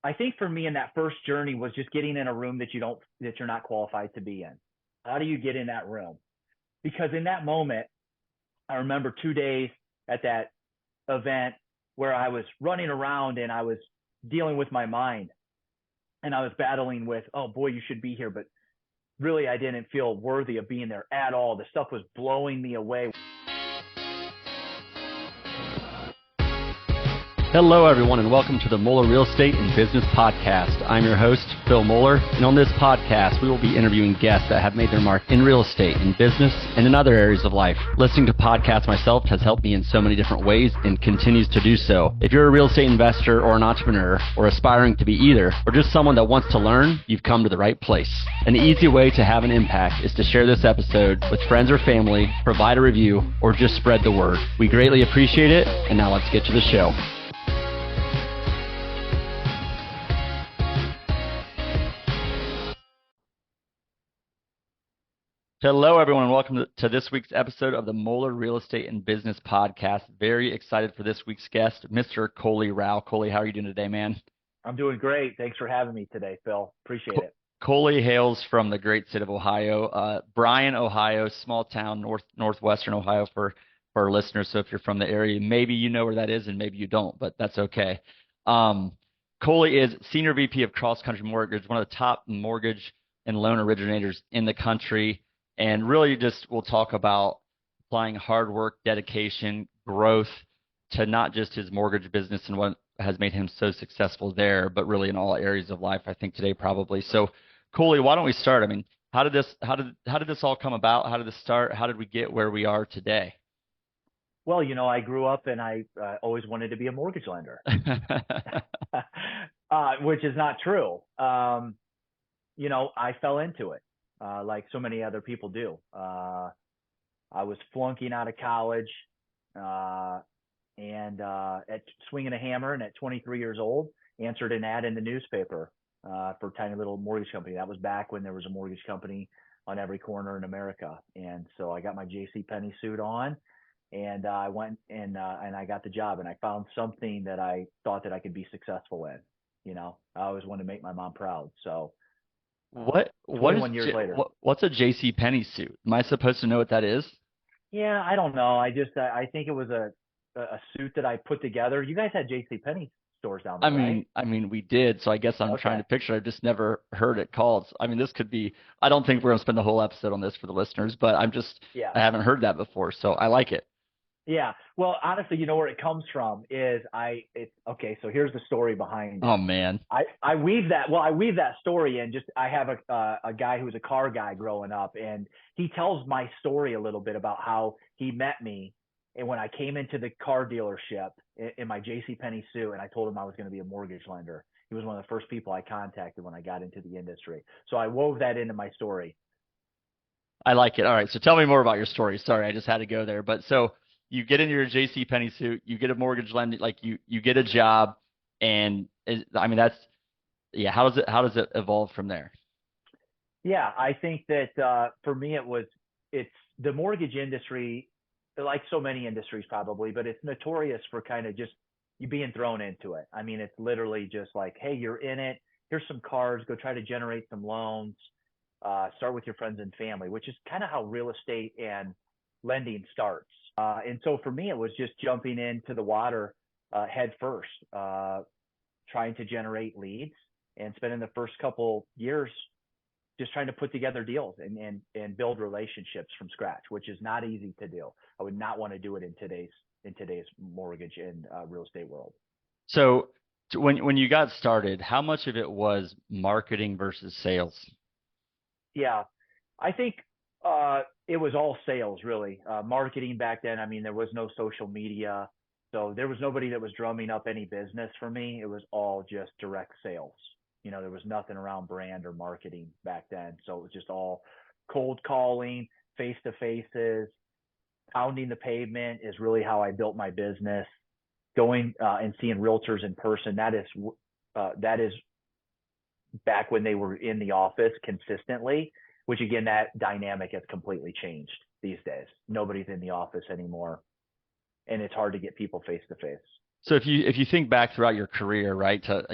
I think for me in that first journey was just getting in a room that you're not qualified to be in. How do you get in that room? Because in that moment, I remember 2 days at that event where I was running around and I was dealing with my mind and I was battling with, oh boy, you should be here. But really, I didn't feel worthy of being there at all. The stuff was blowing me away. Hello, everyone, and welcome to the Moeller Real Estate and Business Podcast. I'm your host, Phil Moeller, and on this podcast, we will be interviewing guests that have made their mark in real estate, in business, and in other areas of life. Listening to podcasts myself has helped me in so many different ways and continues to do so. If you're a real estate investor or an entrepreneur, or aspiring to be either, or just someone that wants to learn, you've come to the right place. An easy way to have an impact is to share this episode with friends or family, provide a review, or just spread the word. We greatly appreciate it, and now let's get to the show. Hello, everyone, and welcome to this week's episode of the Moeller Real Estate and Business Podcast. Very excited for this week's guest, Mr. Coley Rau. Coley, how are you doing today, man? I'm doing great. Thanks for having me today, Phil. Appreciate it. Coley hails from the great state of Ohio, Bryan, Ohio, small town, northwestern Ohio for our listeners. So if you're from the area, maybe you know where that is and maybe you don't, but that's okay. Coley is Senior VP of CrossCountry Mortgage, one of the top mortgage and loan originators in the country. And really just we'll talk about applying hard work, dedication, growth to not just his mortgage business and what has made him so successful there, but really in all areas of life, I think today probably. So Coley, why don't we start? I mean, how did this all come about? How did this start? How did we get where we are today? Well, I grew up and I always wanted to be a mortgage lender, which is not true. I fell into it. Like so many other people do. I was flunking out of college and at swinging a hammer, and at 23 years old, answered an ad in the newspaper for a tiny little mortgage company. That was back when there was a mortgage company on every corner in America. And so I got my JCPenney suit on, and I went and I got the job, and I found something that I thought that I could be successful in. I always wanted to make my mom proud. So. What's a JCPenney suit? Am I supposed to know what that is? Yeah, I don't know. I think it was a suit that I put together. You guys had JCPenney stores down there, right? I mean, we did. So I guess I'm trying to picture. I've just never heard it called. I mean, this could be. I don't think we're gonna spend the whole episode on this for the listeners, but I haven't heard that before, so I like it. Yeah. Well, honestly, where it comes from is okay. So here's the story behind it. Oh man. I weave that story in. I have a guy who was a car guy growing up, and he tells my story a little bit about how he met me. And when I came into the car dealership in my JCPenney suit, and I told him I was going to be a mortgage lender, he was one of the first people I contacted when I got into the industry. So I wove that into my story. I like it. All right. So tell me more about your story. Sorry, I just had to go there. But so you get into your JCPenney suit, you get a mortgage lending, like you get a job, and how does it evolve from there? Yeah, I think that for me it's the mortgage industry, like so many industries probably, but it's notorious for kind of just you being thrown into it. I mean, it's literally just like, hey, you're in it. Here's some cards. Go try to generate some loans. Start with your friends and family, which is kind of how real estate and lending starts. And so for me, it was just jumping into the water head first, trying to generate leads and spending the first couple years just trying to put together deals and build relationships from scratch, which is not easy to do. I would not want to do it in today's mortgage and real estate world. So when you got started, how much of it was marketing versus sales? Yeah, I think it was all sales, really. Marketing back then, I mean, there was no social media. So there was nobody that was drumming up any business for me. It was all just direct sales. There was nothing around brand or marketing back then. So it was just all cold calling, face-to-faces, pounding the pavement is really how I built my business. Going and seeing realtors in person, that is back when they were in the office consistently. Which again, that dynamic has completely changed these days. Nobody's in the office anymore, and it's hard to get people face to face. So if you think back throughout your career, right, to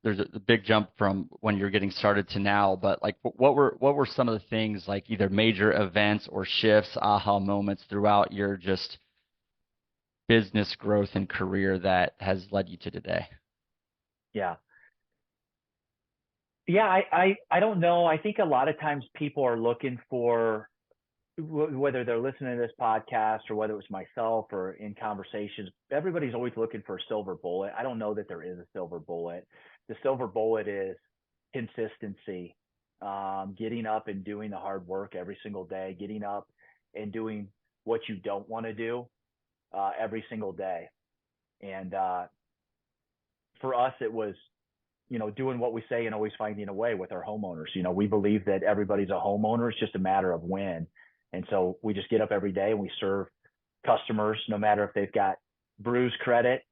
there's a big jump from when you're getting started to now, but like what were some of the things, like either major events or shifts, aha moments throughout your just business growth and career that has led you to today? Yeah. Yeah, I don't know. I think a lot of times people are looking for whether they're listening to this podcast or whether it was myself or in conversations, everybody's always looking for a silver bullet. I don't know that there is a silver bullet. The silver bullet is consistency, getting up and doing the hard work every single day, getting up and doing what you don't want to do every single day. And for us, it was doing what we say and always finding a way with our homeowners. We believe that everybody's a homeowner. It's just a matter of when. And so we just get up every day and we serve customers, no matter if they've got bruised credit,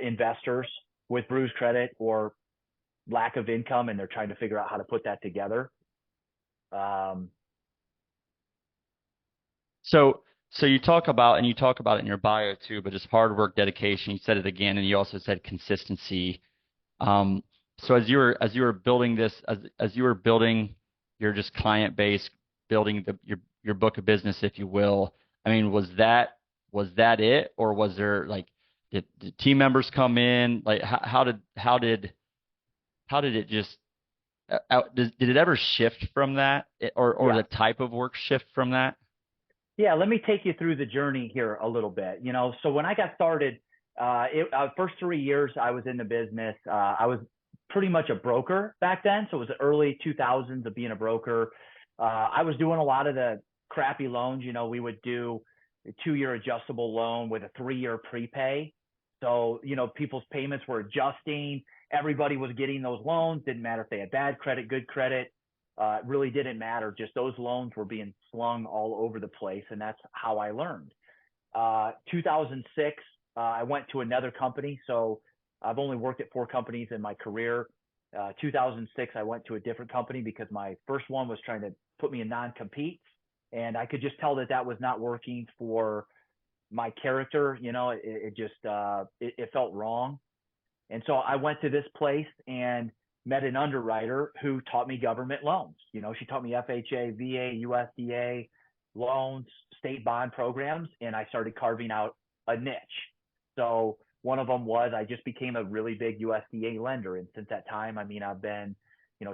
investors with bruised credit, or lack of income, and they're trying to figure out how to put that together. Um, So, so you talk about it in your bio too, but just hard work, dedication. You said it again, and you also said consistency. Um, so as you were building this, as you were building your just client base, building your book of business, if you will. I mean, was that it, or was there like did team members come in? Like how did it just did it ever shift from that, or yeah. the type of work shift from that? Yeah, let me take you through the journey here a little bit. So when I got started, first 3 years I was in the business. I was pretty much a broker back then, so it was the early 2000s of being a broker. I was doing a lot of the crappy loans. We would do a 2-year adjustable loan with a 3-year prepay. So people's payments were adjusting. Everybody was getting those loans. Didn't matter if they had bad credit, good credit. It really didn't matter. Just those loans were being slung all over the place, and that's how I learned. 2006, I went to another company. So I've only worked at 4 companies in my career. 2006, I went to a different company because my first one was trying to put me in non-compete, and I could just tell that that was not working for my character. It just it felt wrong. And so I went to this place and met an underwriter who taught me government loans. She taught me FHA, VA, USDA loans, state bond programs, and I started carving out a niche. So one of them was I just became a really big USDA lender. And since that time, I mean, I've been,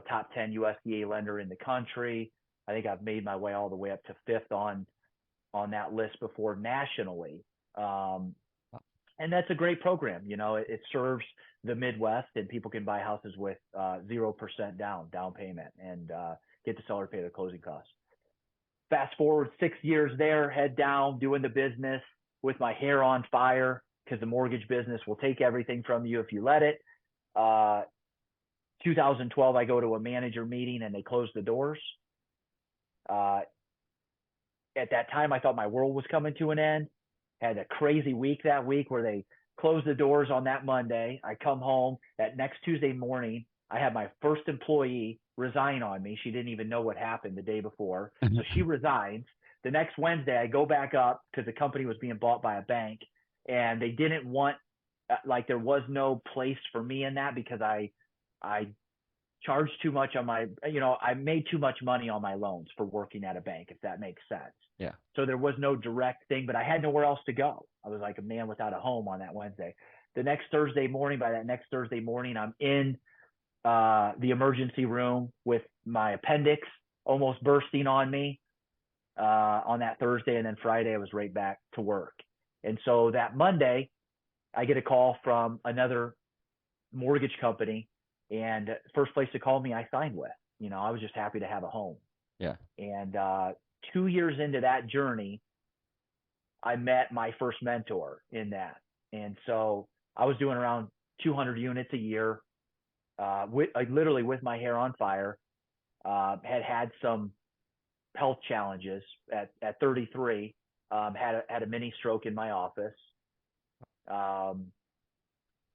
top 10 USDA lender in the country. I think I've made my way all the way up to fifth on that list before nationally. Um, and that's a great program. It serves the Midwest, and people can buy houses with 0% down payment, and get the seller to pay their closing costs. Fast forward 6 years there, head down, doing the business with my hair on fire, because the mortgage business will take everything from you if you let it. Uh, 2012, I go to a manager meeting and they close the doors. Uh, at that time, I thought my world was coming to an end. Had a crazy week that week where they closed the doors on that Monday. I come home that next Tuesday morning. I had my first employee resign on me. She didn't even know what happened the day before. So she resigns. The next Wednesday, I go back up because the company was being bought by a bank, and they didn't want, like, there was no place for me in that because I charged too much on I made too much money on my loans for working at a bank, if that makes sense. Yeah. So there was no direct thing, but I had nowhere else to go. I was like a man without a home on that Wednesday. By that next Thursday morning, I'm in the emergency room with my appendix almost bursting on me on that Thursday. And then Friday, I was right back to work. And so that Monday, I get a call from another mortgage company, and first place to call me, I signed with. I was just happy to have a home. Yeah. And 2 years into that journey, I met my first mentor in that. And so I was doing around 200 units a year, literally with my hair on fire. Had some health challenges at 33. Had a mini stroke in my office. Um,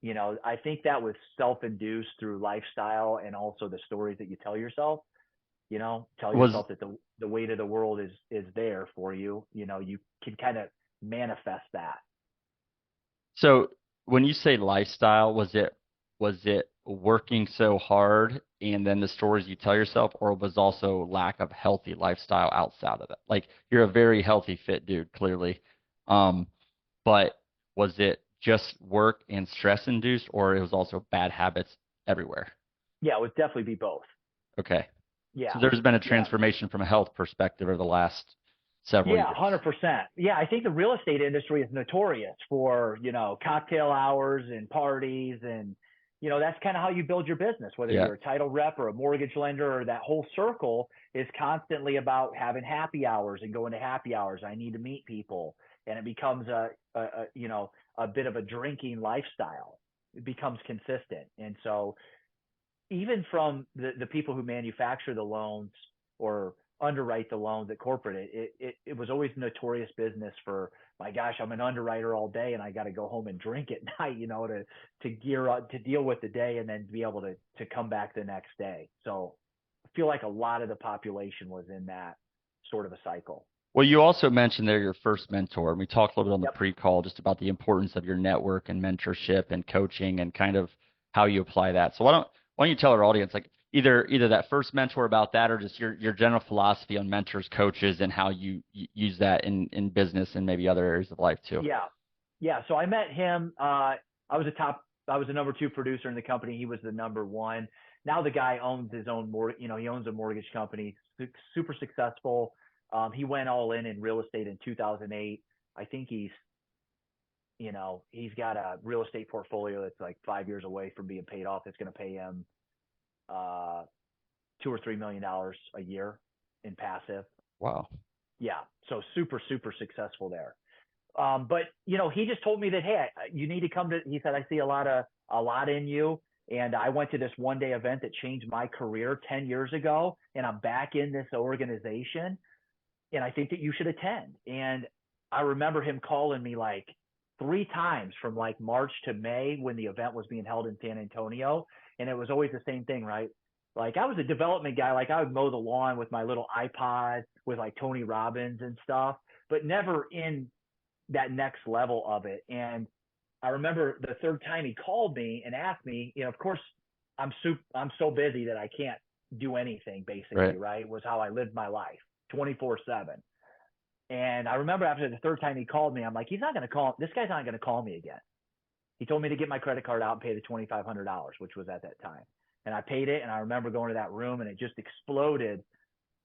I think that was self-induced through lifestyle and also the stories that you tell yourself. Tell Was yourself that the weight of the world is there for you. You can kind of manifest that. So when you say lifestyle, was it was it working so hard and then the stories you tell yourself, or was also lack of healthy lifestyle outside of it? Like you're a very healthy, fit dude, clearly. Um, but was it just work and stress induced, or it was also bad habits everywhere? Yeah, it would definitely be both. Okay. So Yeah. there's been a Yeah. transformation from a health perspective over the last several Yeah, years. 100%. Yeah, I think the real estate industry is notorious for, cocktail hours and parties and that's kind of how you build your business, whether Yeah. you're a title rep or a mortgage lender or that whole circle is constantly about having happy hours and going to happy hours. I need to meet people and it becomes a bit of a drinking lifestyle. It becomes consistent. And so even from the people who manufacture the loans or underwrite the loans at corporate, it was always notorious business for, my gosh, I'm an underwriter all day and I got to go home and drink at night, to gear up to deal with the day and then be able to come back the next day. So I feel like a lot of the population was in that sort of a cycle. Well, you also mentioned there your first mentor, and we talked a little bit on the Yep. pre-call just about the importance of your network and mentorship and coaching and kind of how you apply that. So why don't you tell our audience like either that first mentor about that or just your general philosophy on mentors, coaches, and how you use that in business and maybe other areas of life too. Yeah. Yeah. So I met him. I was the number two producer in the company. He was the number one. Now the guy owns his own he owns a mortgage company, super successful. He went all in real estate in 2008. I think he's got a real estate portfolio that's like 5 years away from being paid off. It's going to pay him, uh, $2 or $3 million a year in passive. Wow. Yeah. So super, super successful there. But he just told me that, hey, you need to come to. He said, I see a lot in you, and I went to this one day event that changed my career 10 years ago, and I'm back in this organization, and I think that you should attend. And I remember him calling me like three times from like March to May when the event was being held in San Antonio, and it was always the same thing, right? Like I was a development guy, like I would mow the lawn with my little iPod with like Tony Robbins and stuff, but never in that next level of it. And I remember the third time he called me and asked me, of course, I'm so busy that I can't do anything basically, Right. right? Was how I lived my life 24/7. And I remember after the third time he called me, I'm like, this guy's not going to call me again. He told me to get my credit card out and pay the $2,500, which was at that time. And I paid it. And I remember going to that room and it just exploded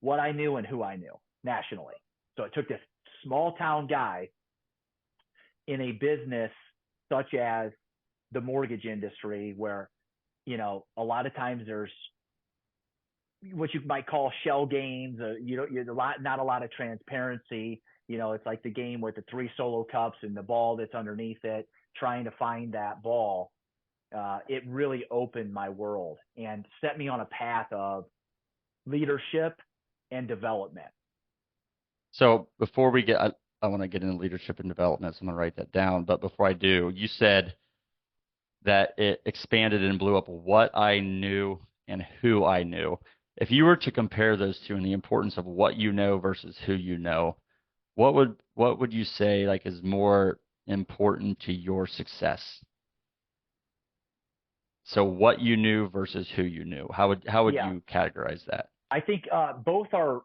what I knew and who I knew nationally. So it took this small town guy in a business such as the mortgage industry where a lot of times there's what you might call shell games, not a lot of transparency. It's like the game with the three solo cups and the ball that's underneath it, trying to find that ball. It really opened my world and set me on a path of leadership and development. So before I want to get into leadership and development, so I'm going to write that down. But before I do, you said that it expanded and blew up what I knew and who I knew. If you were to compare those two and the importance of what you know versus who you know, what would you say like is more important to your success? So what you knew versus who you knew. How would Yeah, you categorize that? I think both are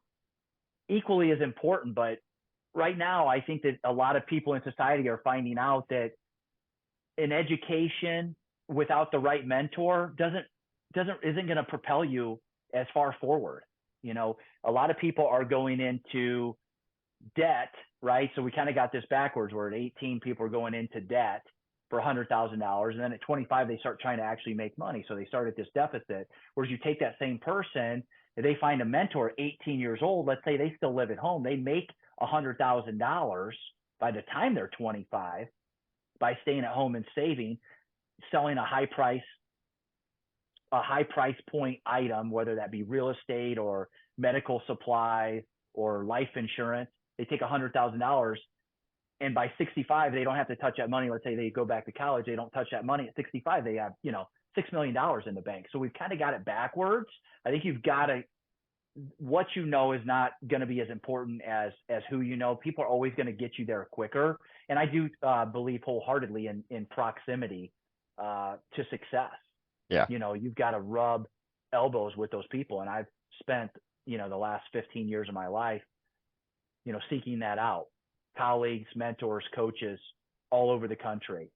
equally as important, but right now I think that a lot of people in society are finding out that an education without the right mentor isn't going to propel you as far forward. A lot of people are going into debt, right? So we kind of got this backwards where at 18 people are going into debt for $100,000, and then at 25 they start trying to actually make money. So they start at this deficit. Whereas you take that same person, if they find a mentor at 18 years old, let's say they still live at home, they make $100,000 by the time they're 25 by staying at home and saving, selling a high price point item, whether that be real estate or medical supplies or life insurance. They take $100,000 and by 65, they don't have to touch that money. Let's say they go back to college, they don't touch that money. At 65, they have, $6 million in the bank. So we've kind of got it backwards. I think you've got to, what you know is not going to be as important as who you know. People are always going to get you there quicker. And I do believe wholeheartedly in proximity to success. Yeah. You've got to rub elbows with those people. And I've spent, the last 15 years of my life, seeking that out. Colleagues, mentors, coaches all over the country.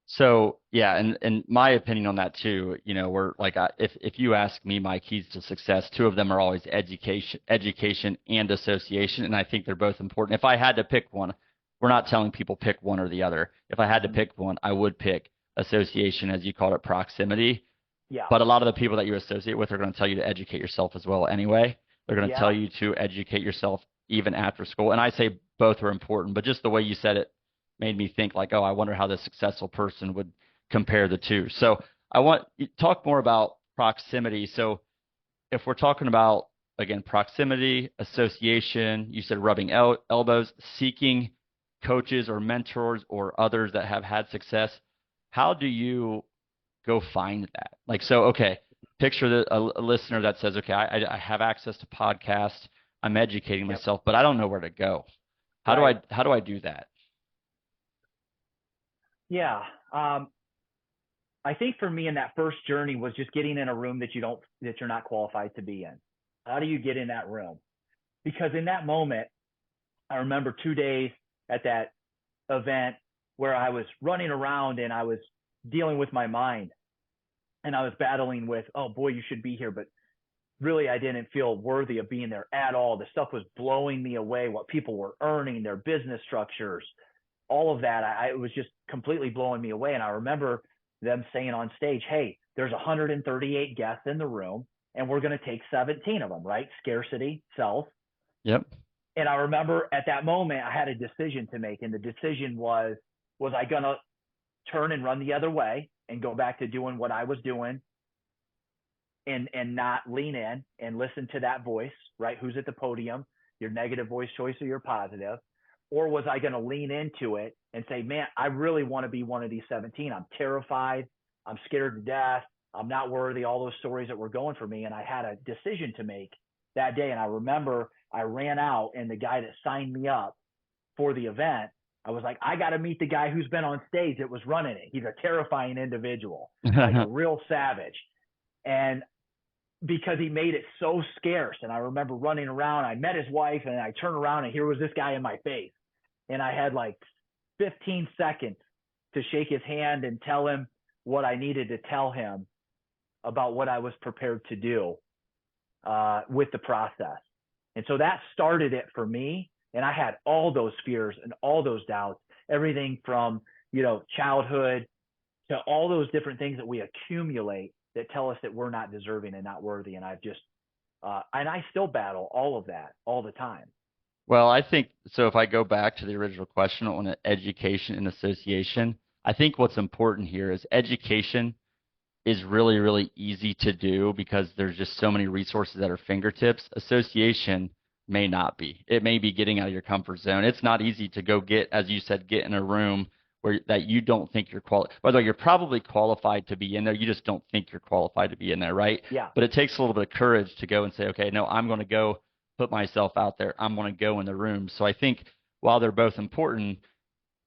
So yeah, and my opinion on that too, we're like, if you ask me my keys to success, two of them are always education and association, and I think they're both important. If I had to pick one, we're not telling people pick one or the other. If I had to Mm-hmm. pick one, I would pick association, as you called it, proximity. Yeah. But a lot of the people that you associate with are going to tell you to educate yourself as well anyway. They're going to tell Yeah. you to educate yourself even after school. And I say both are important, but just the way you said it made me think like, oh, I wonder how this successful person would compare the two. So I want you to talk more about proximity. So if we're talking about, again, proximity, association, you said rubbing elbows, seeking coaches or mentors or others that have had success, how do you go find that? Like, so, okay, picture a listener that says, okay, I have access to podcasts, I'm educating Yep. myself, but I don't know where to go. Right. How do I do that? Yeah. I think for me in that first journey was just getting in a room that you're not qualified to be in. How do you get in that room? Because in that moment, I remember 2 days at that event where I was running around and I was dealing with my mind and I was battling with, oh boy, you should be here. But really, I didn't feel worthy of being there at all. The stuff was blowing me away, what people were earning, their business structures, all of that. It was just completely blowing me away. And I remember them saying on stage, hey, there's 138 guests in the room and we're going to take 17 of them, right? Scarcity, self. Yep. And I remember at that moment, I had a decision to make. And the decision was I going to turn and run the other way and go back to doing what I was doing and not lean in and listen to that voice, right? Who's at the podium, your negative voice choice or your positive? Or was I going to lean into it and say, man, I really want to be one of these 17. I'm terrified. I'm scared to death. I'm not worthy. All those stories that were going for me. And I had a decision to make that day. And I remember I ran out and the guy that signed me up for the event, I was like, I got to meet the guy who's been on stage that was running it. He's a terrifying individual, like a real savage. And because he made it so scarce. And I remember running around, I met his wife and I turned around and here was this guy in my face. And I had like 15 seconds to shake his hand and tell him what I needed to tell him about what I was prepared to do with the process. And so that started it for me. And I had all those fears and all those doubts, everything from, childhood to all those different things that we accumulate that tell us that we're not deserving and not worthy. And I've just, and I still battle all of that all the time. Well, I think so. If I go back to the original question on education and association, I think what's important here is education is really, really easy to do because there's just so many resources at our fingertips. Association may not be. It may be getting out of your comfort zone. It's not easy to go get, as you said, get in a room where that you don't think you're qualified. By the way, you're probably qualified to be in there. You just don't think you're qualified to be in there, right? Yeah. But it takes a little bit of courage to go and say, okay, no, I'm going to go put myself out there. I'm going to go in the room. So I think while they're both important,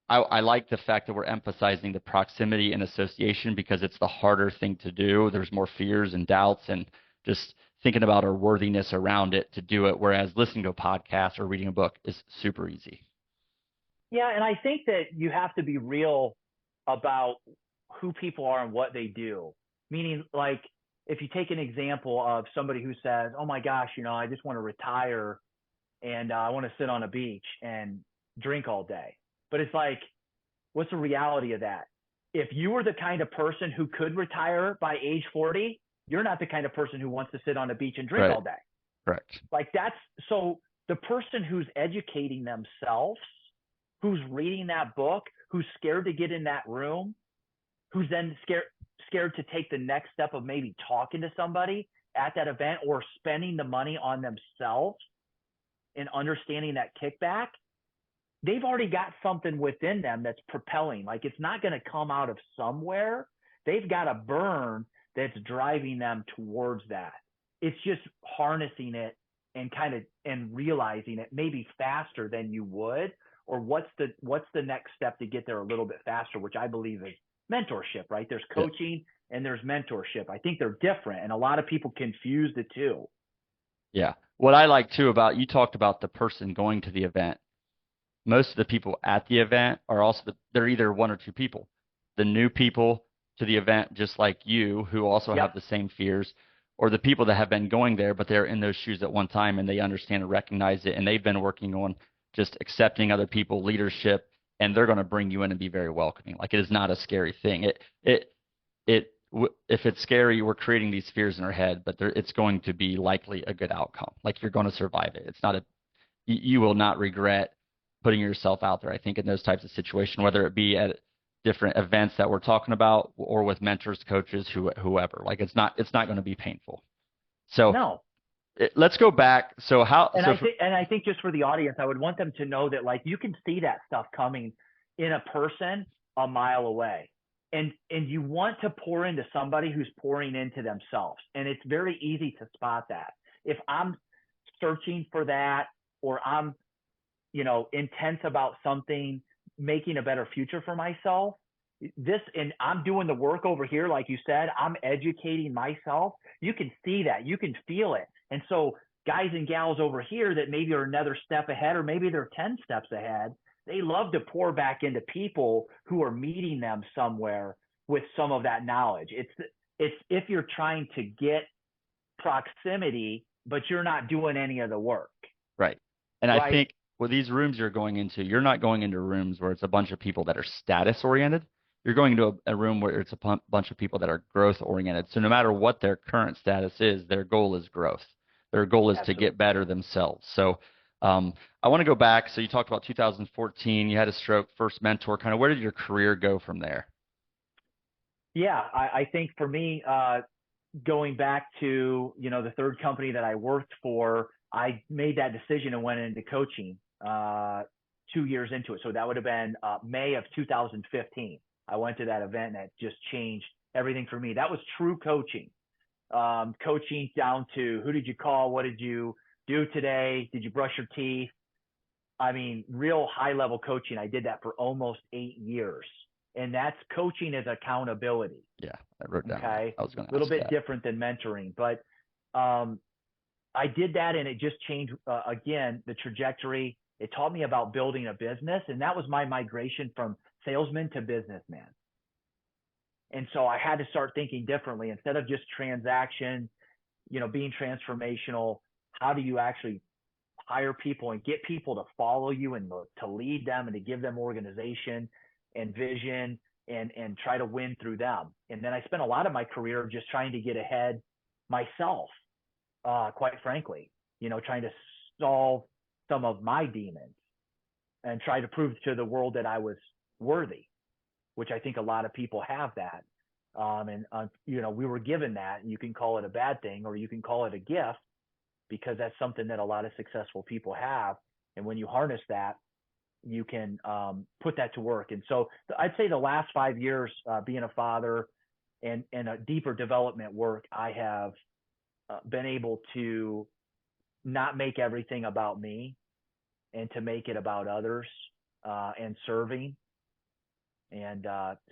I like the fact that we're emphasizing the proximity and association because it's the harder thing to do. There's more fears and doubts and just thinking about our worthiness around it to do it. Whereas listening to a podcast or reading a book is super easy. Yeah. And I think that you have to be real about who people are and what they do. Meaning, like, if you take an example of somebody who says, oh my gosh, I just want to retire and I want to sit on a beach and drink all day. But it's like, what's the reality of that? If you were the kind of person who could retire by age 40, you're not the kind of person who wants to sit on a beach and drink Right. all day. Correct. Like that's so the person who's educating themselves, who's reading that book, who's scared to get in that room, who's then scared to take the next step of maybe talking to somebody at that event or spending the money on themselves and understanding that kickback, they've already got something within them that's propelling. Like it's not going to come out of somewhere. They've got a burn that's driving them towards that. It's just harnessing it and and realizing it maybe faster than you would, or what's the next step to get there a little bit faster, which I believe is mentorship, right? There's coaching and there's mentorship. I think they're different, and a lot of people confuse the two. Yeah. What I like too about you talked about the person going to the event. Most of the people at the event are also they're either one or two people. The new people to the event, just like you, who also have Yep, the same fears, or the people that have been going there, but they're in those shoes at one time and they understand and recognize it, and they've been working on just accepting other people, leadership, and they're going to bring you in and be very welcoming. Like it is not a scary thing. If it's scary, we're creating these fears in our head, but it's going to be likely a good outcome. Like you're going to survive it. It's not a you will not regret putting yourself out there. I think in those types of situations, whether it be at different events that we're talking about or with mentors, coaches, whoever, like it's not going to be painful. So no. let's go back. So how? And So I think just for the audience, I would want them to know that like you can see that stuff coming in a person a mile away. And you want to pour into somebody who's pouring into themselves. And it's very easy to spot that. If I'm searching for that, or I'm, intense about something, making a better future for myself, and I'm doing the work over here, like you said, I'm educating myself. You can see that, you can feel it. And so guys and gals over here that maybe are another step ahead, or maybe they're 10 steps ahead, they love to pour back into people who are meeting them somewhere with some of that knowledge. It's if you're trying to get proximity, but you're not doing any of the work, right. And I right? think with these rooms you're going into, you're not going into rooms where it's a bunch of people that are status oriented. You're going into a room where it's a bunch of people that are growth oriented. So no matter what their current status is, their goal is growth. Their goal is to get Absolutely. better themselves. So I want to go back. So you talked about 2014. You had a stroke, first mentor. Kind of where did your career go from there? Yeah, I think for me, going back to the third company that I worked for, I made that decision and went into coaching 2 years into it. So that would have been May of 2015. I went to that event and that just changed everything for me. That was true coaching. Coaching down to who did you call, what did you do today, did you brush your teeth? I mean, real high level coaching. I did that for almost 8 years. And that's coaching as accountability. Yeah, I wrote down that. Okay. I was going A to little ask bit that. different than mentoring, but um, I did that and it just changed, again, the trajectory. It taught me about building a business. And that was my migration from salesman to businessman. And so I had to start thinking differently instead of just transaction, being transformational. How do you actually hire people and get people to follow you and to lead them and to give them organization and vision and try to win through them? And then I spent a lot of my career just trying to get ahead myself, quite frankly, trying to solve some of my demons and try to prove to the world that I was worthy, which I think a lot of people have that. And we were given that. You can call it a bad thing or you can call it a gift, because that's something that a lot of successful people have. And when you harness that, you can put that to work. And so I'd say the last 5 years, being a father and a deeper development work, I have been able to not make everything about me and to make it about others and serving. And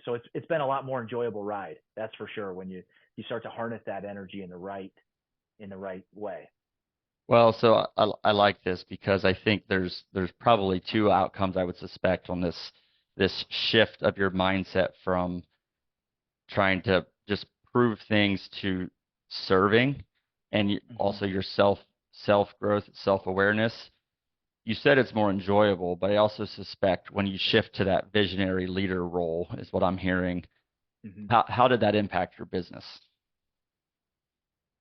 so it's been a lot more enjoyable ride. That's for sure. When you start to harness that energy in the right way. Well, so I like this because I think there's probably two outcomes I would suspect on this shift of your mindset from trying to just prove things to serving, and Mm-hmm. also your self growth, self awareness. You said it's more enjoyable, but I also suspect when you shift to that visionary leader role is what I'm hearing. Mm-hmm. How did that impact your business?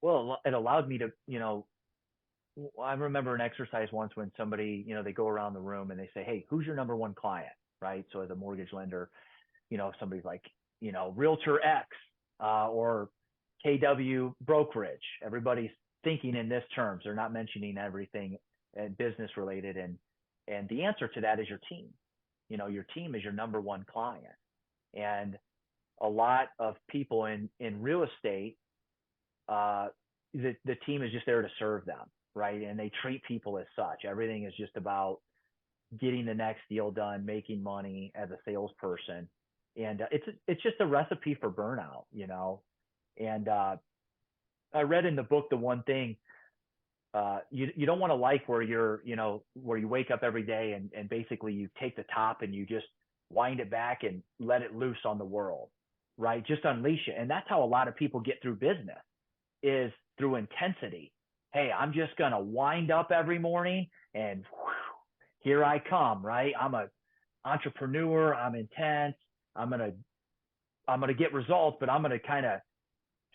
Well, it allowed me to, I remember an exercise once when somebody, they go around the room and they say, "Hey, who's your number one client?" Right. So as a mortgage lender, if somebody's like, Realtor X or KW Brokerage, everybody's thinking in this terms. They're not mentioning everything business related. And the answer to that is your team. Your team is your number one client. And a lot of people in real estate, uh, the team is just there to serve them, right? And they treat people as such. Everything is just about getting the next deal done, making money as a salesperson, and it's just a recipe for burnout. And I read in the book the one thing, you don't want a life where where you wake up every day and basically you take the top and you just wind it back and let it loose on the world, right? Just unleash it. And that's how a lot of people get through business, is through intensity. Hey, I'm just going to wind up every morning and here I come, right? I'm a entrepreneur. I'm intense. I'm going to, I'm going to get results, but I'm going to kind of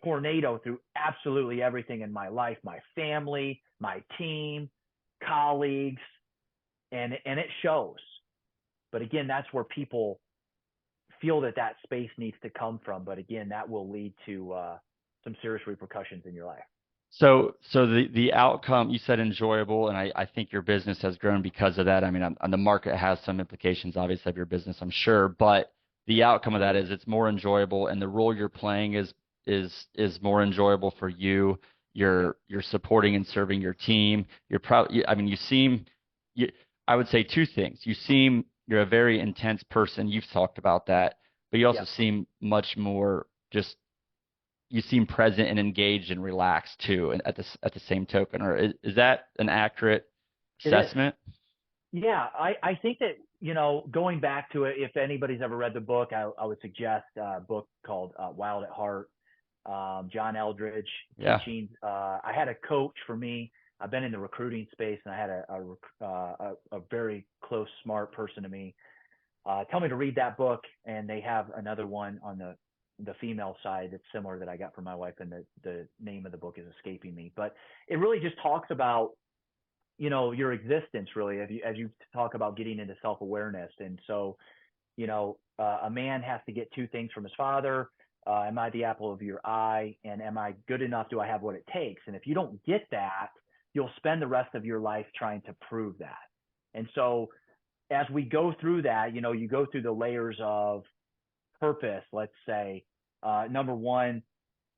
tornado through absolutely everything in my life, my family, my team, colleagues, and it shows. But again, that's where people feel that space needs to come from. But again, that will lead to some serious repercussions in your life. So the outcome, you said enjoyable, and I think your business has grown because of that. I mean, on the market has some implications, obviously, of your business, I'm sure, but the outcome of that is it's more enjoyable, and the role you're playing is more enjoyable for you. Yep. You're supporting and serving your team. You're proud. I mean, you, I would say two things. You're a very intense person. You've talked about that, but you also Yep. seem much more just you seem present and engaged and relaxed too, and at the same token. Or is that an accurate It is. assessment? Yeah, I think that, going back to it, if anybody's ever read the book, I would suggest a book called Wild at Heart. John Eldridge Yeah. teaching. I had a coach for me. I've been in the recruiting space, and I had a very close, smart person to me tell me to read that book. And they have another one on the female side that's similar that I got from my wife, and the name of the book is escaping me. But it really just talks about your existence, really, as you talk about getting into self-awareness. And so a man has to get two things from his father. Am I the apple of your eye? And am I good enough? Do I have what it takes? And if you don't get that, you'll spend the rest of your life trying to prove that. And so as we go through that, you go through the layers of purpose, let's say. Number one,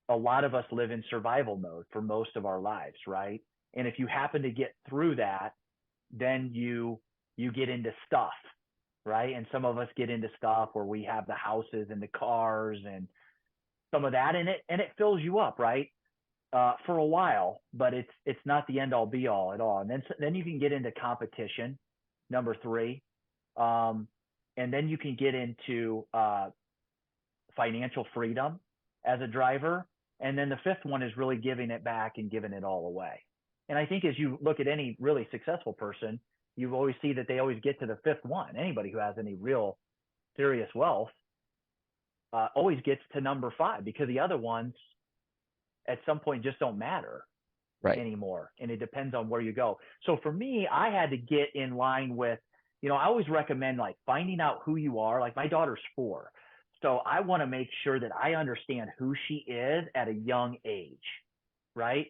a lot of us live in survival mode for most of our lives, right? And if you happen to get through that, then you get into stuff, right? And some of us get into stuff where we have the houses and the cars and some of that in it, and it fills you up, right? For a while, but it's not the end all be all at all. And then you can get into competition, number three, um, and then you can get into financial freedom as a driver, and then the fifth one is really giving it back and giving it all away. And I think as you look at any really successful person, you always see that they always get to the fifth one. Anybody who has any real serious wealth always gets to number five, because the other ones at some point just don't matter Right. anymore. And it depends on where you go. So for me, I had to get in line with, I always recommend like finding out who you are. Like my daughter's 4. So I want to make sure that I understand who she is at a young age, right?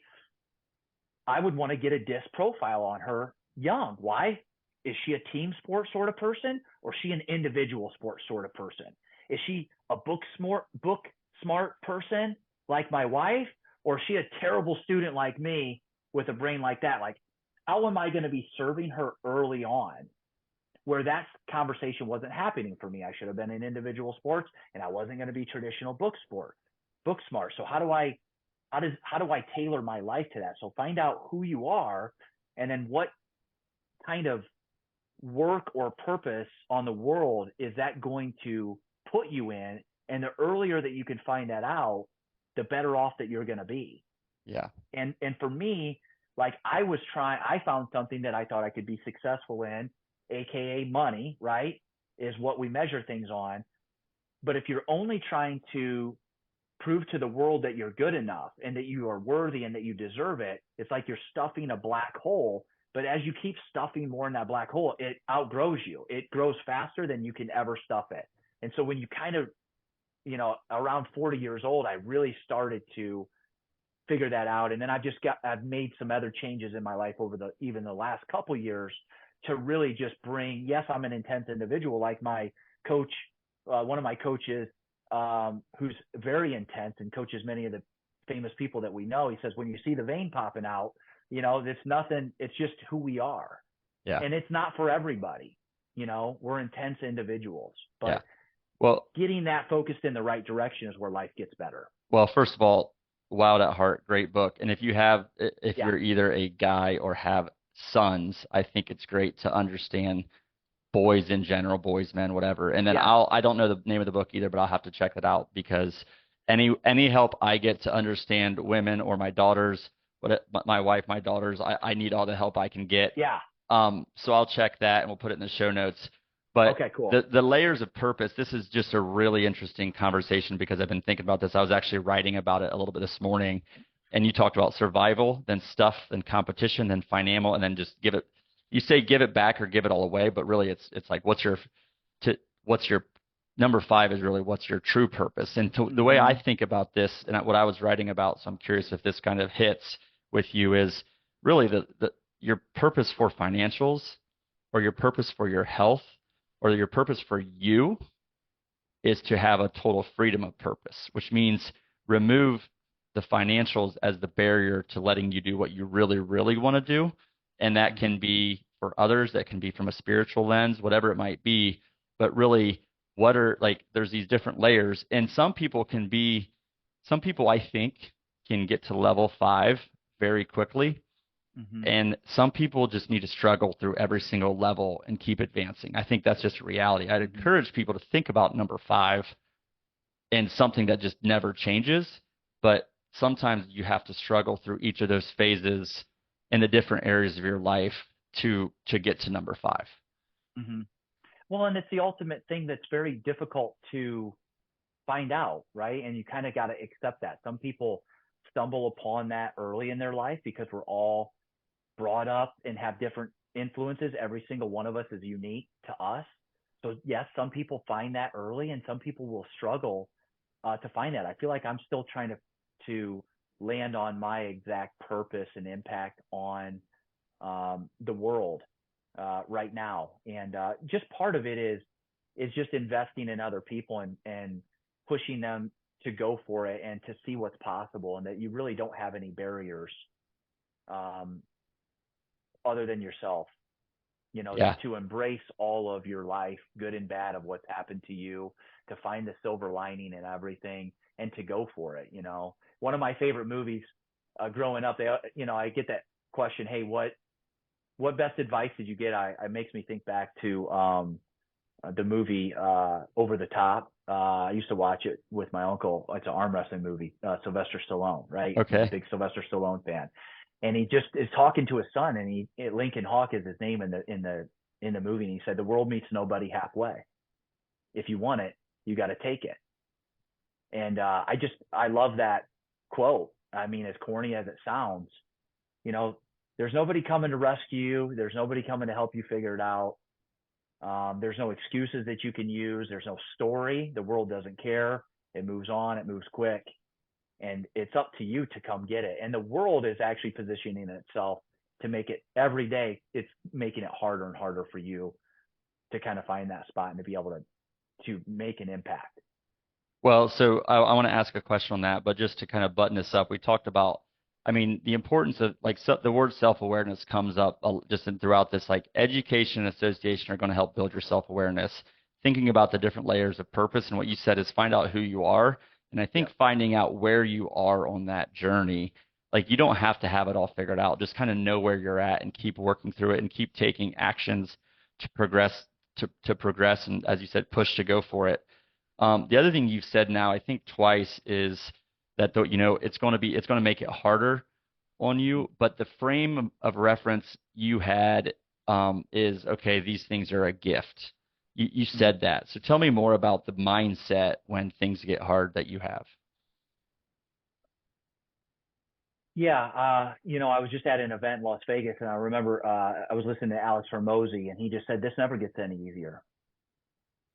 I would want to get a disc profile on her young. Why? Is she a team sport sort of person, or is she an individual sport sort of person? Is she a book smart person like my wife, or is she a terrible student like me with a brain like that? Like, how am I going to be serving her early on where that conversation wasn't happening for me? I should have been in individual sports, and I wasn't going to be traditional book smart. So how do I tailor my life to that? So find out who you are, and then what kind of work or purpose on the world is that going to put you in? And the earlier that you can find that out, the better off that you're going to be. Yeah. And for me, like I found something that I thought I could be successful in, aka money, right? Is what we measure things on. But if you're only trying to prove to the world that you're good enough and that you are worthy and that you deserve it, it's like you're stuffing a black hole. But as you keep stuffing more in that black hole, it outgrows you. It grows faster than you can ever stuff it. And so when you kind of, around 40 years old, I really started to figure that out. And then I've made some other changes in my life over even the last couple of years to really just bring, yes, I'm an intense individual, like my coach, one of my coaches, who's very intense and coaches many of the famous people that we know. He says, when you see the vein popping out, it's nothing. It's just who we are. Yeah. And it's not for everybody. We're intense individuals, Yeah. but Well, getting that focused in the right direction is where life gets better. Well, first of all, Wild at Heart, great book. And if Yeah. you're either a guy or have sons, I think it's great to understand boys in general, boys, men, whatever. And then Yeah. I don't know the name of the book either, but I'll have to check that out because any help I get to understand women or my daughters, my wife, my daughters, I need all the help I can get. Yeah. So I'll check that and we'll put it in the show notes. But Okay, cool. the layers of purpose, this is just a really interesting conversation because I've been thinking about this. I was actually writing about it a little bit this morning, and you talked about survival, then stuff, then competition, then financial, and then just give it. You say give it back or give it all away, but really it's like what's your number five is really what's your true purpose. And the way Hmm. I think about this and what I was writing about, so I'm curious if this kind of hits with you is really the your purpose for financials or your purpose for your health or your purpose for you is to have a total freedom of purpose, which means remove the financials as the barrier to letting you do what you really, really want to do. And that Hmm. can be for others, that can be from a spiritual lens, whatever it might be. But really, what are like, there's these different layers. And some people I think can get to level five very quickly Hmm. and some people just need to struggle through every single level and keep advancing. I think that's just reality. I'd Hmm. encourage people to think about number five and something that just never changes. But sometimes you have to struggle through each of those phases in the different areas of your life to get to number five. Hmm. Well, and it's the ultimate thing that's very difficult to find out, right? And you kind of got to accept that. Some people stumble upon that early in their life because we're all brought up and have different influences. Every single one of us is unique to us. So yes, some people find that early, and some people will struggle to find that. I feel like I'm still trying to land on my exact purpose and impact on the world right now, and just part of it is just investing in other people and pushing them to go for it and to see what's possible, and that you really don't have any barriers um, other than yourself, Yeah. to embrace all of your life, good and bad, of what's happened to you, to find the silver lining in everything and to go for it. One of my favorite movies growing up, I get that question, hey, what best advice did you get? I makes me think back to the movie Over the Top. I used to watch it with my uncle. It's an arm wrestling movie. Sylvester Stallone, right? He's a Okay. big Sylvester Stallone fan, and he just is talking to his son, and Lincoln Hawk is his name in the movie, and he said the world meets nobody halfway. If you want it, you got to take it. And I love that quote. I mean, as corny as it sounds, you know, there's nobody coming to rescue you. There's nobody coming to help you figure it out. There's no excuses that you can use. There's no story. The world doesn't care. It moves on. It moves quick. And it's up to you to come get it. And the world is actually positioning itself to make it every day. It's making it harder and harder for you to kind of find that spot and to be able to make an impact. Well, so I want to ask a question on that, but just to kind of button this up, we talked about, I mean, the importance of like the word self-awareness comes up just throughout this. Like education and association are going to help build your self-awareness. Thinking about the different layers of purpose and what you said is find out who you are, and I think Yep. finding out where you are on that journey. Like you don't have to have it all figured out. Just kind of know where you're at and keep working through it and keep taking actions to progress to progress and as you said, push to go for it. The other thing you've said now, I think twice, is that it's going to make it harder on you, but the frame of reference you had is okay. These things are a gift. You Mm-hmm. said that, so tell me more about the mindset when things get hard that you have. Yeah, I was just at an event in Las Vegas, and I remember I was listening to Alex Hormozy, and he just said this never gets any easier.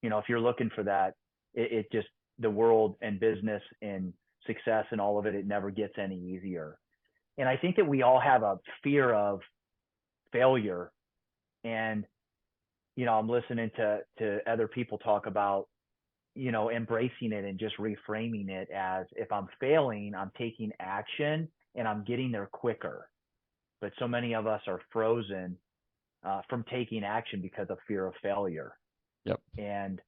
If you're looking for that, it just, the world and business and success and all of it, it never gets any easier. And I think that we all have a fear of failure. And I'm listening to other people talk about embracing it and just reframing it as, if I'm failing, I'm taking action and I'm getting there quicker. But so many of us are frozen from taking action because of fear of failure. Yep. And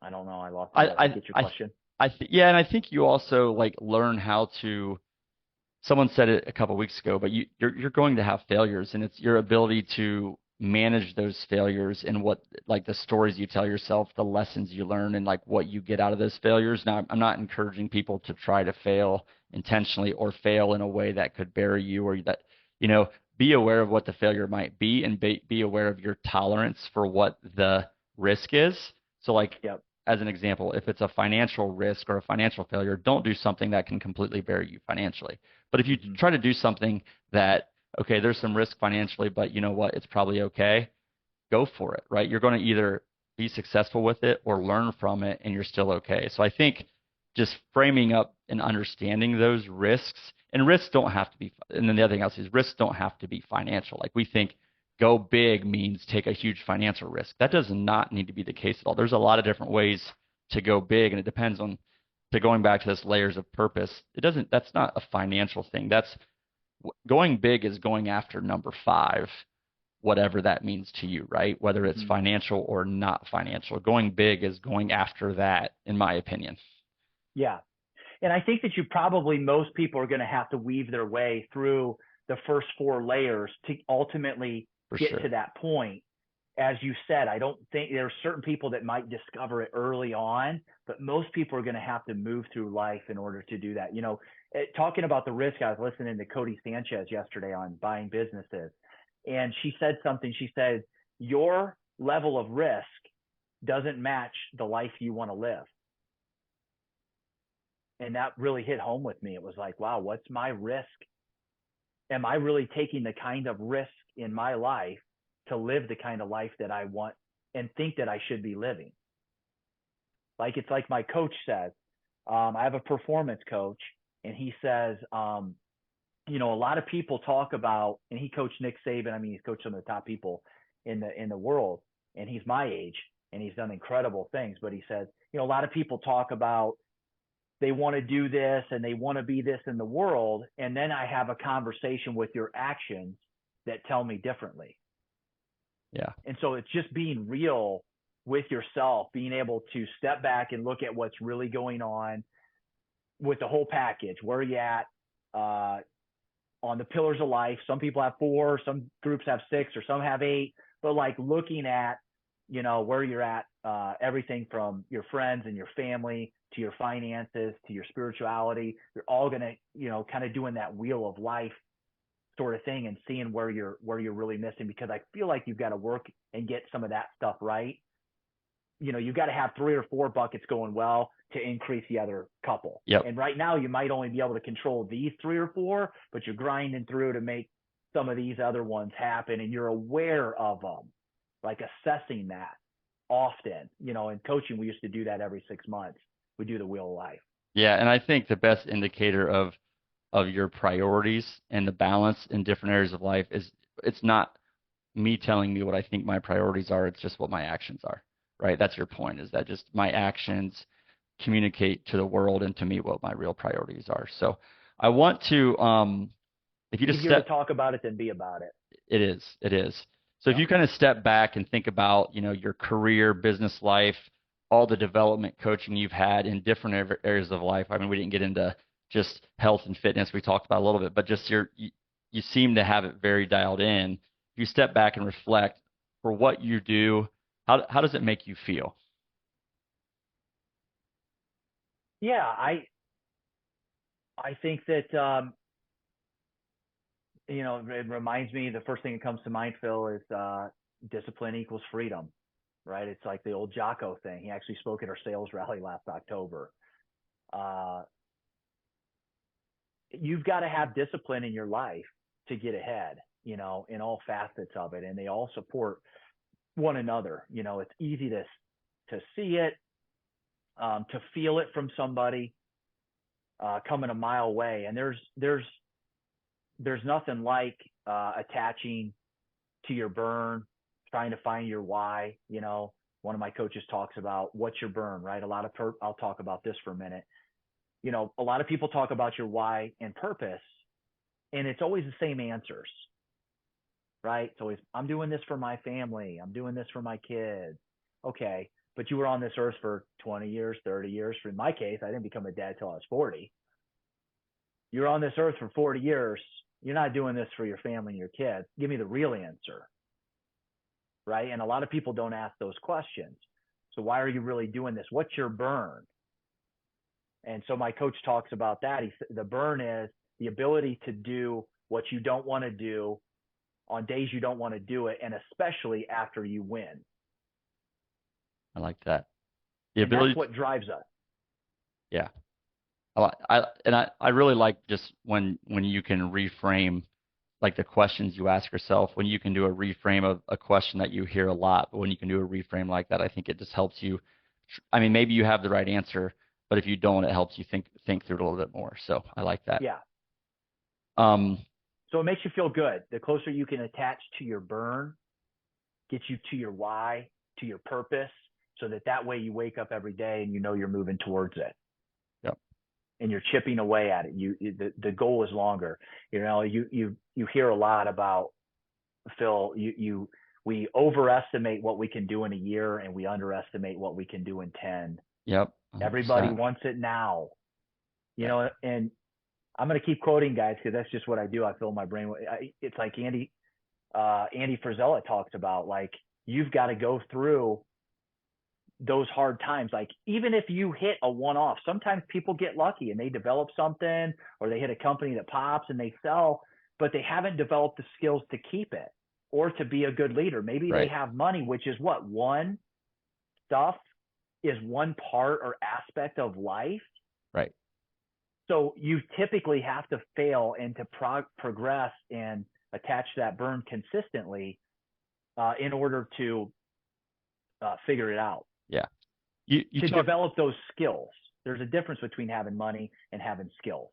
I don't know. I lost. I Did I I get your I question? Yeah, and I think you also like learn how to. Someone said it a couple weeks ago, but you're going to have failures, and it's your ability to manage those failures and what like the stories you tell yourself, the lessons you learn, and like what you get out of those failures. Now, I'm not encouraging people to try to fail intentionally or fail in a way that could bury you or that, you know, be aware of what the failure might be and be aware of your tolerance for what the risk is. So like Yep. as an example, if it's a financial risk or a financial failure, don't do something that can completely bury you financially. But if you Hmm. try to do something that, okay, there's some risk financially, but you know what, it's probably okay, go for it, right? You're going to either be successful with it or learn from it and you're still okay. So I think just framing up and understanding those risks and risks don't have to be, and then the other thing else is risks don't have to be financial. Like we think go big means take a huge financial risk. That does not need to be the case at all. There's a lot of different ways to go big and it depends on to going back to this layers of purpose. It doesn't, that's not a financial thing. That's going big is going after number five, whatever that means to you, right? Whether it's Hmm. financial or not financial. Going big is going after that, in my opinion. Yeah. And I think that most people are going to have to weave their way through the first four layers to ultimately For get to sure. that point. As you said, I don't think there are certain people that might discover it early on, but most people are going to have to move through life in order to do that. Talking about the risk, I was listening to Cody Sanchez yesterday on buying businesses, and she said something. She said, your level of risk doesn't match the life you want to live. And that really hit home with me. It was like, wow, what's my risk? Am I really taking the kind of risk in my life to live the kind of life that I want and think that I should be living? Like it's like my coach says, I have a performance coach, and he says, a lot of people talk about, and he coached Nick Saban. I mean, he's coached some of the top people in the world, and he's my age, and he's done incredible things. But he says, a lot of people talk about they want to do this and they want to be this in the world, and then I have a conversation with your actions that tell me differently. Yeah. And so it's just being real with yourself, being able to step back and look at what's really going on with the whole package. Where are you at uh, on the pillars of life? Some people have four, some groups have six, or some have eight. But like looking at, where you're at, everything from your friends and your family to your finances to your spirituality, you're all gonna, kind of doing that wheel of life sort of thing and seeing where you're really missing, because I feel like you've got to work and get some of that stuff right. You've got to have three or four buckets going well to increase the other couple. Yep. And right now you might only be able to control these three or four, but you're grinding through to make some of these other ones happen, and you're aware of them, like assessing that often. In coaching, we used to do that every 6 months. We do the wheel of life. Yeah. And I think the best indicator of your priorities and the balance in different areas of life is it's not me telling me what I think my priorities are. It's just what my actions are. Right. That's your point, is that just my actions communicate to the world and to me what my real priorities are. So I want to if you just Easier to step talk about it than be about it. it is. So if Yep. you kind of step back and think about, your career, business life, all the development coaching you've had in different areas of life. I mean, we didn't get into just health and fitness. We talked about a little bit, but just you seem to have it very dialed in. If you step back and reflect for what you do, how does it make you feel? Yeah, I think that it reminds me, the first thing that comes to mind, Phil, is discipline equals freedom, right? It's like the old Jocko thing. He actually spoke at our sales rally last October. Uh, you've got to have discipline in your life to get ahead, in all facets of it, and they all support one another. It's easy to see it, to feel it from somebody coming a mile away, and there's nothing like attaching to your burn, trying to find your why. One of my coaches talks about what's your burn, right? I'll talk about this for a minute. A lot of people talk about your why and purpose, and it's always the same answers, right? It's always, I'm doing this for my family. I'm doing this for my kids. Okay. but you were on this earth for 20 years, 30 years. For in my case, I didn't become a dad till I was 40. You're on this earth for 40 years. You're not doing this for your family and your kids. Give me the real answer, right? And a lot of people don't ask those questions. So why are you really doing this? What's your burn? And so my coach talks about that. The burn is the ability to do what you don't want to do on days you don't want to do it, and especially after you win. I like that. The And ability. that's what drives us. Yeah. I really like just when you can reframe like the questions you ask yourself, when you can do a reframe of a question that you hear a lot, but when you can do a reframe like that, I think it just helps you. I mean, maybe you have the right answer, but if you don't, it helps you think through it a little bit more. So I like that. Yeah. Um, So it makes you feel good. The closer you can attach to your burn, gets you to your why, to your purpose, so that way you wake up every day and you know you're moving towards it. Yep. And you're chipping away at it. The goal is longer. You know, you hear a lot about, Phil, we overestimate what we can do in a year and we underestimate what we can do in 10. Yep. Everybody 100%. wants it now. You Yeah. know, and I'm going to keep quoting guys because that's just what I do. I fill my brain. It's like Andy Frisella talks about, like, you've got to go through those hard times. Like, even if you hit a one-off, sometimes people get lucky and they develop something, or they hit a company that pops and they sell, but they haven't developed the skills to keep it or to be a good leader. Maybe they Right. have money, which is what one part or aspect of life. Right. So you typically have to fail and to progress and attach that burn consistently in order to figure it out. Yeah. You to talk. develop those skills. There's a difference between having money and having skills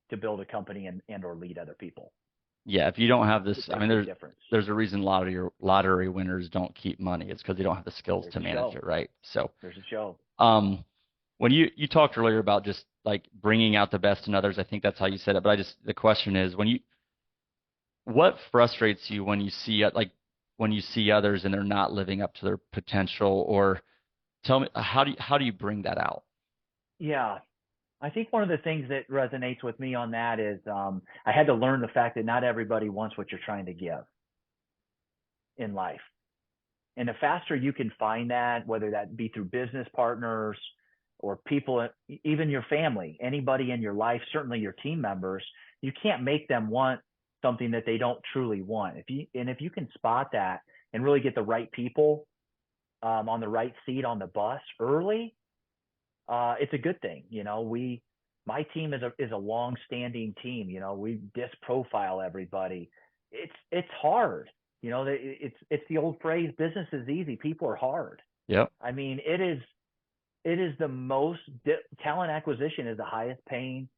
to build a company and or lead other people. Yeah. If you don't have this, I mean, Difference. there's a reason lottery winners don't keep money. It's because they don't have the skills There's to a manage show. it, right? So There's a show. When you talked earlier about just like bringing out the best in others, I think that's how you said it. But the question is, what frustrates you when you see when you see others and they're not living up to their potential, or tell me how do you bring that out? Yeah. I think one of the things that resonates with me on that is I had to learn the fact that not everybody wants what you're trying to give in life. And the faster you can find that, whether that be through business partners or people, even your family, anybody in your life, certainly your team members, you can't make them want something that they don't truly want. If you can spot that and really get the right people on the right seat on the bus early, it's a good thing. You know, my team is a long-standing team. You know, we disc profile everybody. It's hard. You know, it's the old phrase, business is easy, people are hard. Yep. I mean, it is the most talent acquisition is the highest paying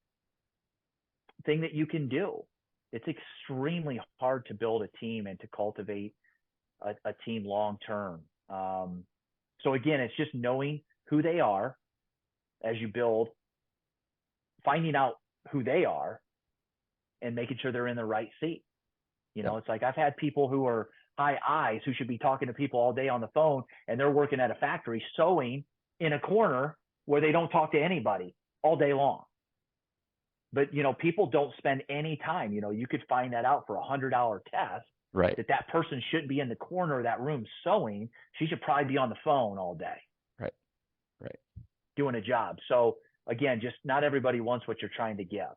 thing that you can do. It's extremely hard to build a team and to cultivate a team long term. So again, it's just knowing who they are as you build, finding out who they are, and making sure they're in the right seat. You know, It's like I've had people who are high eyes who should be talking to people all day on the phone, and they're working at a factory sewing in a corner where they don't talk to anybody all day long. But, you know, people don't spend any time. You know, you could find that out for $100 test. Right. That person shouldn't be in the corner of that room sewing. She should probably be on the phone all day. Right. Right. Doing a job. So again, just not everybody wants what you're trying to give.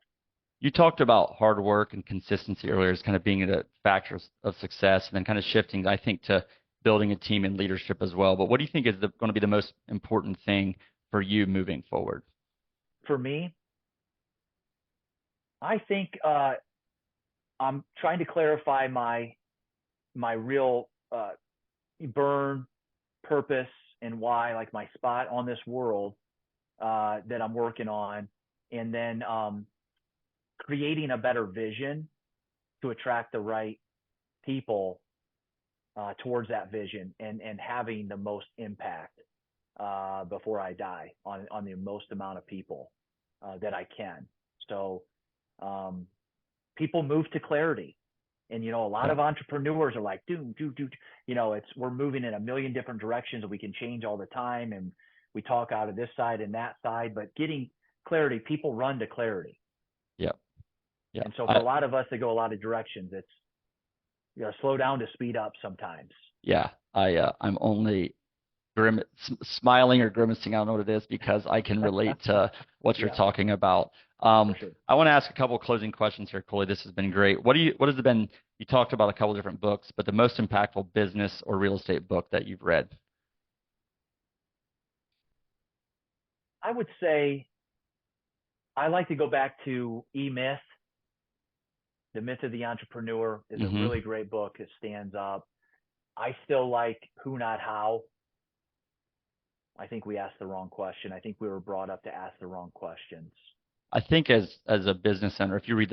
You talked about hard work and consistency earlier as kind of being a factor of success, and then kind of shifting, I think, to building a team and leadership as well. But what do you think is going to be the most important thing for you moving forward? For me, I think I'm trying to clarify my real burn, purpose, and why, like my spot on this world that I'm working on, and then creating a better vision to attract the right people towards that vision, and having the most impact before I die on the most amount of people that I can. So people move to clarity. And, a lot Yeah. of entrepreneurs are like, we're moving in a million different directions and we can change all the time. And we talk out of this side and that side, but getting clarity, people run to clarity. Yeah. Yeah. And so for a lot of us that go a lot of directions, it's, slow down to speed up sometimes. I'm only smiling or grimacing. I don't know what it is because I can relate to what you're Yeah, talking about. for sure. I want to ask a couple of closing questions here, Coley. This has been great. What has it been? You talked about a couple of different books, but the most impactful business or real estate book that you've read? I would say I like to go back to E-Myth. The Myth of the Entrepreneur is a Mm-hmm. really great book. It stands up. I still like Who Not How. I think we asked the wrong question. I think we were brought up to ask the wrong questions. I think as a business owner, if you read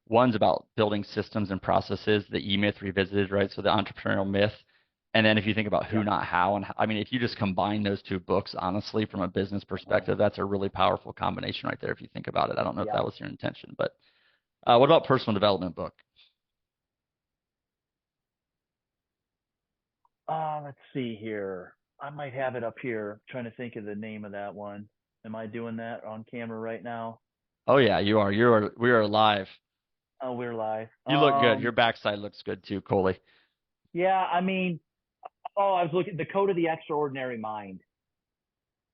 one's about building systems and processes, the E-Myth revisited, right? So the entrepreneurial myth. And then if you think about who, Yep. not how, and if you just combine those two books, honestly, from a business Uh-huh. perspective, that's a really powerful combination right there. If you think about it, I don't know if that Yep. was your intention, but what about personal development book? Let's see here. I might have it up here. I'm trying to think of the name of that one. Am I doing that on camera right now? Oh yeah, you are. We are live. Oh, we're live. You look good. Your backside looks good too, Coley. Yeah, I was looking The Code of the Extraordinary Mind,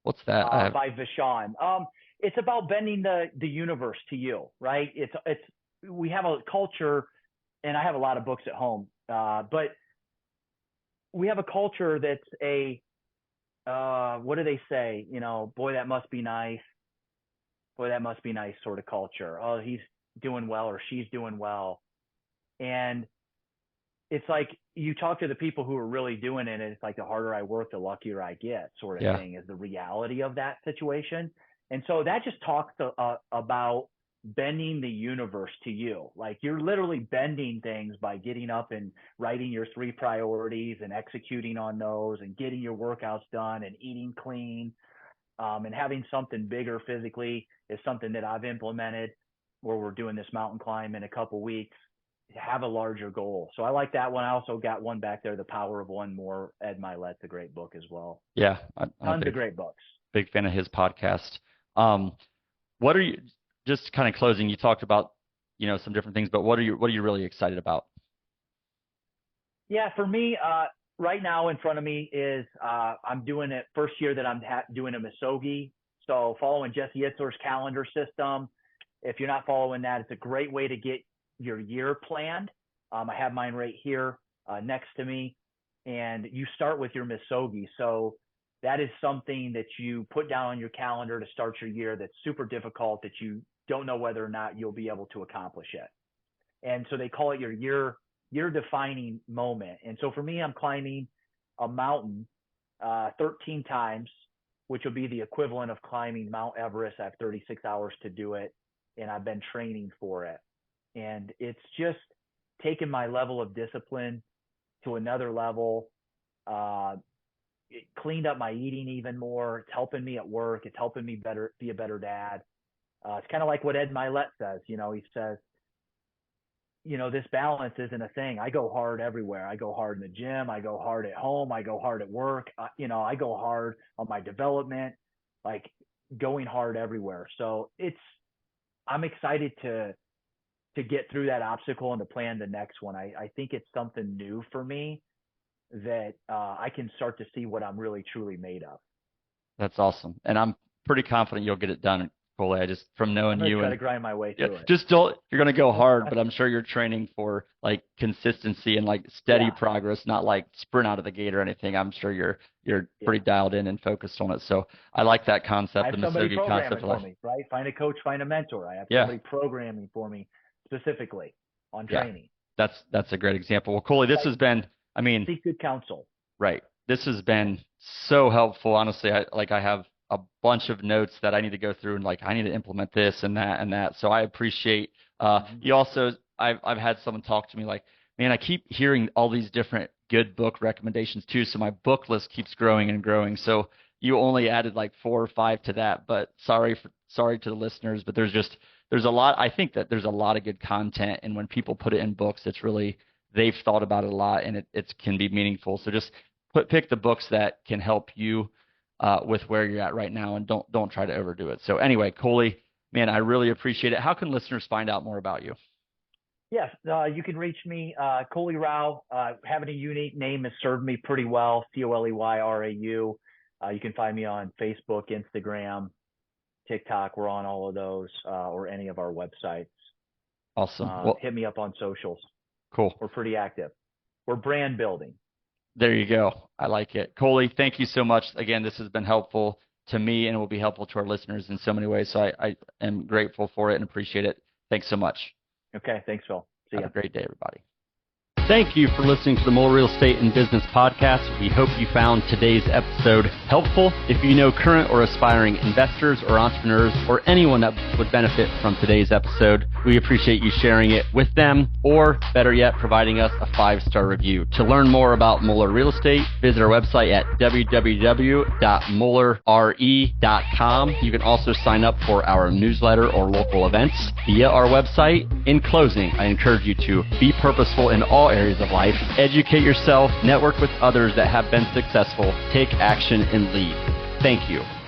What's that? by Vishon. It's about bending the universe to you, right? We have a culture, and I have a lot of books at home, but we have a culture that's what do they say? Boy, that must be nice. Boy, that must be nice sort of culture. Oh, he's doing well or she's doing well. And it's like you talk to the people who are really doing it, and it's like the harder I work, the luckier I get, sort of Yeah. thing, is the reality of that situation. And so that just talks about bending the universe to you. Like you're literally bending things by getting up and writing your 3 priorities and executing on those and getting your workouts done and eating clean, and having something bigger physically is something that I've implemented, where we're doing this mountain climb in a couple weeks. Have a larger goal. So I like that one. I also got one back there, The Power of One More. Ed Milet's a great book as well. Yeah, I'm a Tons of great books. big fan of his podcast. Um, what are you just kind of closing? You talked about some different things, but what are you really excited about? Yeah, for me, right now in front of me is I'm doing it first year that I'm doing a Misogi. So following Jesse Itzler's calendar system. If you're not following that, it's a great way to get your year planned. I have mine right here next to me, and you start with your Misogi. So that is something that you put down on your calendar to start your year that's super difficult, that you don't know whether or not you'll be able to accomplish it. And so they call it your year defining moment. And so for me, I'm climbing a mountain 13 times, which will be the equivalent of climbing Mount Everest. I have 36 hours to do it, and I've been training for it. And it's just taken my level of discipline to another level. It cleaned up my eating even more. It's helping me at work. It's helping me be a better dad. It's kind of like what Ed Milet says. He says, this balance isn't a thing. I go hard everywhere. I go hard in the gym. I go hard at home. I go hard at work. I go hard on my development, like going hard everywhere. So I'm excited to get through that obstacle and to plan the next one. I think it's something new for me that I can start to see what I'm really truly made of. That's awesome, and I'm pretty confident you'll get it done, Coley. I just from I'm knowing going to you try to and grind my way yeah, through it. just don't. You're gonna go hard, but I'm sure you're training for like consistency and like steady Yeah. progress, not like sprint out of the gate or anything. I'm sure you're Yeah. pretty dialed in and focused on it. So I like that concept, I have the somebody Misogi programming concept. for me, right? Find a coach, find a mentor. I have Yeah, somebody programming for me specifically on yeah, training. that's a great example. Well, Coley, this has been. Seek good counsel. Right. This has been so helpful. Honestly, I have a bunch of notes that I need to go through and like I need to implement this and that and that. So I appreciate you also I've had someone talk to me like, man, I keep hearing all these different good book recommendations too. So my book list keeps growing and growing. So you only added like 4 or 5 to that, but sorry to the listeners, but there's a lot. I think that there's a lot of good content, and when people put it in books, it's really they've thought about it a lot, and it can be meaningful. So just pick the books that can help you with where you're at right now, and don't try to overdo it. So anyway, Coley, man, I really appreciate it. How can listeners find out more about you? Yes, you can reach me, Coley Rau. Having a unique name has served me pretty well, ColeyRau. You can find me on Facebook, Instagram, TikTok. We're on all of those, or any of our websites. Awesome. Hit me up on socials. Cool. We're pretty active. We're brand building. There you go. I like it. Coley, thank you so much. Again, this has been helpful to me and will be helpful to our listeners in so many ways. So I am grateful for it and appreciate it. Thanks so much. Okay. Thanks, Phil. See ya. Have a great day, everybody. Thank you for listening to the Muller Real Estate and Business Podcast. We hope you found today's episode helpful. If you know current or aspiring investors or entrepreneurs or anyone that would benefit from today's episode, we appreciate you sharing it with them, or better yet, providing us a 5-star review. To learn more about Muller Real Estate, visit our website at www.mullerre.com. You can also sign up for our newsletter or local events via our website. In closing, I encourage you to be purposeful in all areas of life, educate yourself, network with others that have been successful, take action, and lead. Thank you.